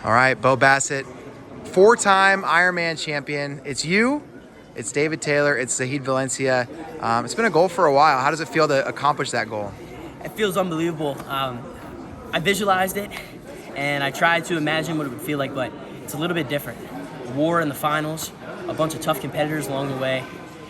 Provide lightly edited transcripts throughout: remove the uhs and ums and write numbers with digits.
All right, Bo Bassett, 4-time Ironman champion. It's you, it's David Taylor, it's Zahid Valencia. It's been a goal for a while. How does it feel to accomplish that goal? It feels unbelievable. I visualized it, and I tried to imagine what it would feel like, but it's a little bit different. War in the finals, a bunch of tough competitors along the way,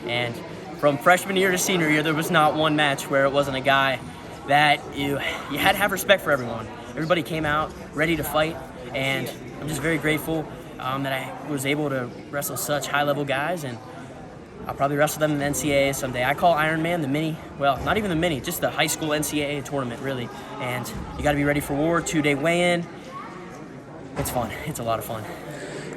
and from freshman year to senior year, there was not one match where it wasn't a guy that you had to have respect for everyone. Everybody came out ready to fight, and I'm just very grateful that I was able to wrestle such high-level guys, and I'll probably wrestle them in the NCAA someday. I call Ironman the mini, well, not even the mini, just the high school NCAA tournament, really. And you got to be ready for war, 2-day weigh-in. It's fun. It's a lot of fun.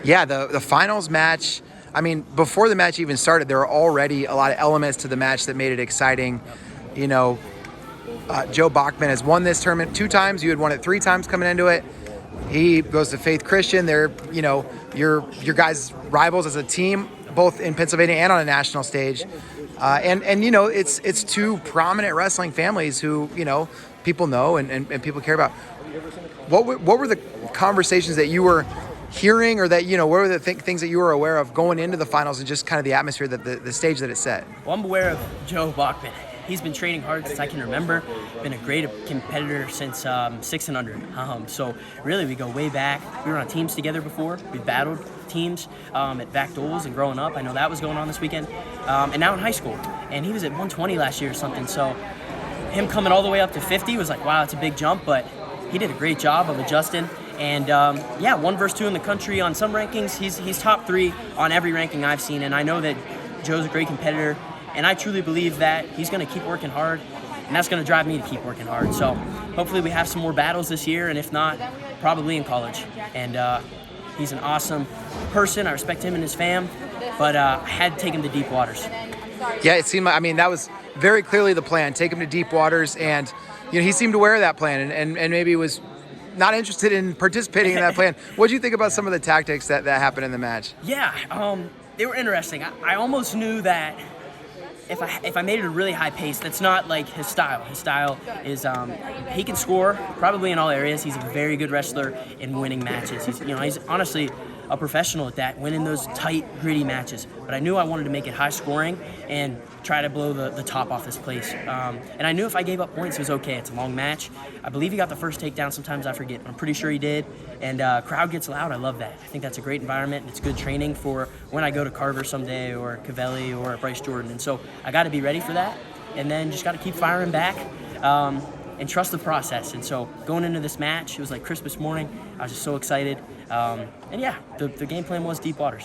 Yeah, the finals match, I mean, before the match even started, there were already a lot of elements to the match that made it exciting. You know, Joe Bachmann has won this tournament 2 times. You had won it 3 times coming into it. He goes to Faith Christian. They're, you know, your guys' rivals as a team, both in Pennsylvania and on a national stage. And you know, it's 2 prominent wrestling families who, you know, people know and people care about. What were the conversations that you were hearing, or that, you know, what were the things that you were aware of going into the finals, and just kind of the atmosphere, that the stage that it set? Well, I'm aware of Joe Bachmann. He's been training hard since I can remember. Been a great competitor since 6 and under. So really, we go way back. We were on teams together before. We battled teams at VAC duels and growing up. I know that was going on this weekend. And now in high school. And he was at 120 last year or something. So him coming all the way up to 50 was like, wow, it's a big jump. But he did a great job of adjusting. And yeah, 1 versus 2 in the country on some rankings. He's top 3 on every ranking I've seen. And I know that Joe's a great competitor. And I truly believe that he's going to keep working hard, and that's going to drive me to keep working hard. So hopefully we have some more battles this year, and if not, probably in college. And he's an awesome person. I respect him and his fam, but I had to take him to deep waters. Yeah, it seemed like, I mean, that was very clearly the plan, take him to deep waters, and, you know, he seemed aware of that plan and maybe was not interested in participating in that plan. What did you think about some of the tactics that happened in the match? Yeah, they were interesting. I almost knew that if I made it a really high pace, that's not like his style. His style is he can score probably in all areas. He's a very good wrestler in winning matches. He's honestly a professional at that, winning those tight, gritty matches. But I knew I wanted to make it high scoring and try to blow the top off this place. And I knew if I gave up points, it was okay. It's a long match. I believe he got the first takedown. Sometimes I forget. I'm pretty sure he did. And crowd gets loud. I love that. I think that's a great environment. It's good training for when I go to Carver someday, or Cavelli, or Bryce Jordan. And so I got to be ready for that. And then just got to keep firing back. And trust the process. And so going into this match, it was like Christmas morning. I was just so excited. And yeah, the game plan was deep waters.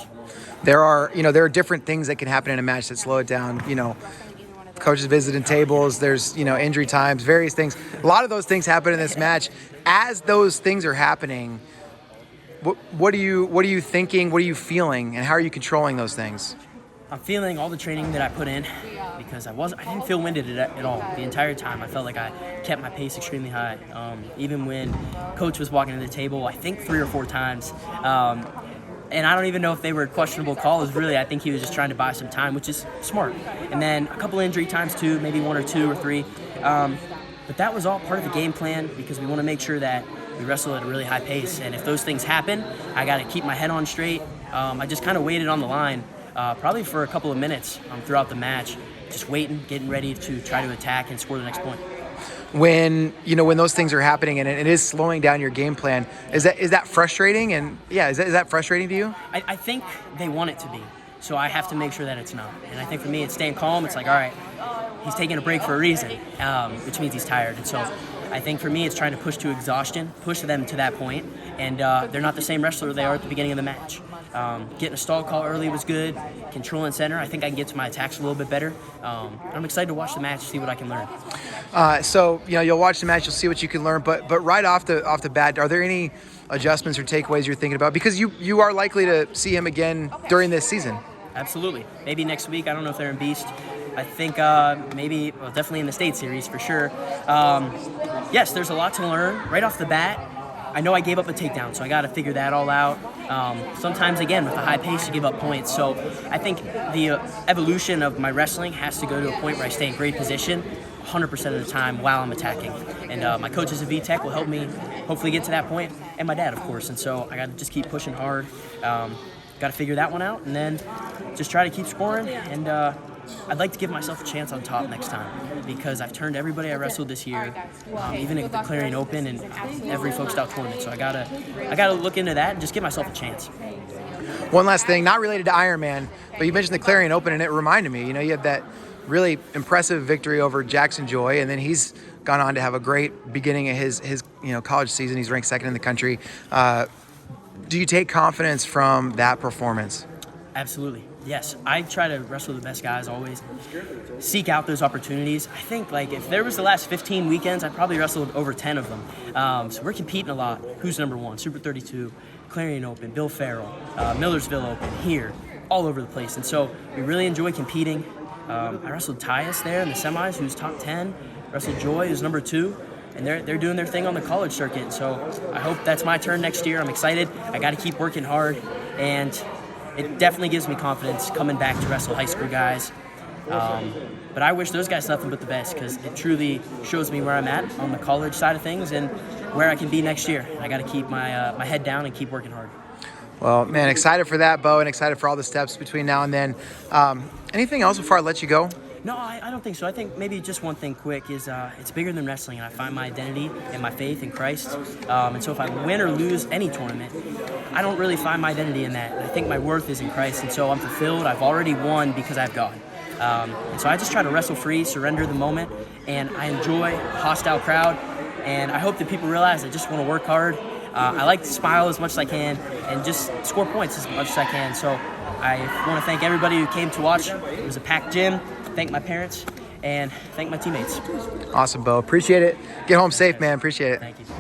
There are different things that can happen in a match that slow it down. You know, coaches visiting tables, there's, you know, injury times, various things. A lot of those things happen in this match. As those things are happening, what are you thinking? What are you feeling? And how are you controlling those things? I'm feeling all the training that I put in, because I didn't feel winded at all the entire time. I felt like I kept my pace extremely high. Even when coach was walking to the table, I think 3 or 4 times. And I don't even know if they were questionable calls, really. I think he was just trying to buy some time, which is smart. And then a couple injury times too, maybe 1 or 2 or 3. But that was all part of the game plan, because we want to make sure that we wrestle at a really high pace. And if those things happen, I got to keep my head on straight. I just kind of waited on the line. Probably for a couple of minutes throughout the match, just waiting, getting ready to try to attack and score the next point. When those things are happening and it is slowing down your game plan, is that frustrating? And yeah, is that frustrating to you? I think they want it to be, so I have to make sure that it's not. And I think for me, it's staying calm. It's like, all right, he's taking a break for a reason, which means he's tired. And so I think for me, it's trying to push to exhaustion, push them to that point, and they're not the same wrestler they are at the beginning of the match. Getting a stall call early was good. Controlling center, I think I can get to my attacks a little bit better. I'm excited to watch the match, see what I can learn. So you'll watch the match, you'll see what you can learn. But right off the bat, are there any adjustments or takeaways you're thinking about? Because you are likely to see him again during this season. Absolutely. Maybe next week. I don't know if they're in Beast. I think definitely in the State Series for sure. Yes, there's a lot to learn right off the bat. I know I gave up a takedown, so I got to figure that all out. Sometimes, again, with a high pace, you give up points. So I think the evolution of my wrestling has to go to a point where I stay in great position 100% of the time while I'm attacking. And my coaches at VTech will help me hopefully get to that point. and my dad, of course. And so I got to just keep pushing hard. Got to figure that one out, and then just try to keep scoring. And I'd like to give myself a chance on top next time, because I've turned everybody I wrestled this year, even at the Clarion Open and every folk style tournament. So I gotta look into that and just give myself a chance. One last thing, not related to Ironman, but you mentioned the Clarion Open, and it reminded me, you had that really impressive victory over Jackson Joy, and then he's gone on to have a great beginning of his college season. He's ranked second in the country. Do you take confidence from that performance? Absolutely. Yes, I try to wrestle the best guys always. Seek out those opportunities. I think if there was the last 15 weekends, I probably wrestled over 10 of them. So we're competing a lot. Who's number one? Super 32, Clarion Open, Bill Farrell, Millersville Open, here, all over the place. And so we really enjoy competing. I wrestled Tyus there in the semis, who's top 10. Wrestled Joy, who's number 2. And they're doing their thing on the college circuit. So I hope that's my turn next year. I'm excited. I got to keep working hard. And it definitely gives me confidence coming back to wrestle high school guys. But I wish those guys nothing but the best, because it truly shows me where I'm at on the college side of things and where I can be next year. I got to keep my head down and keep working hard. Well, man, excited for that, Bo, and excited for all the steps between now and then. Anything else before I let you go? No, I don't think so. I think maybe just one thing quick is it's bigger than wrestling, and I find my identity and my faith in Christ. And so if I win or lose any tournament, I don't really find my identity in that. I think my worth is in Christ, and so I'm fulfilled. I've already won because I've God. And so I just try to wrestle free, surrender the moment, and I enjoy a hostile crowd. And I hope that people realize I just want to work hard. I like to smile as much as I can and just score points as much as I can. So I want to thank everybody who came to watch. It was a packed gym. Thank my parents and thank my teammates. Awesome, Bo. Appreciate it. Get home safe, man. Appreciate it. Thank you.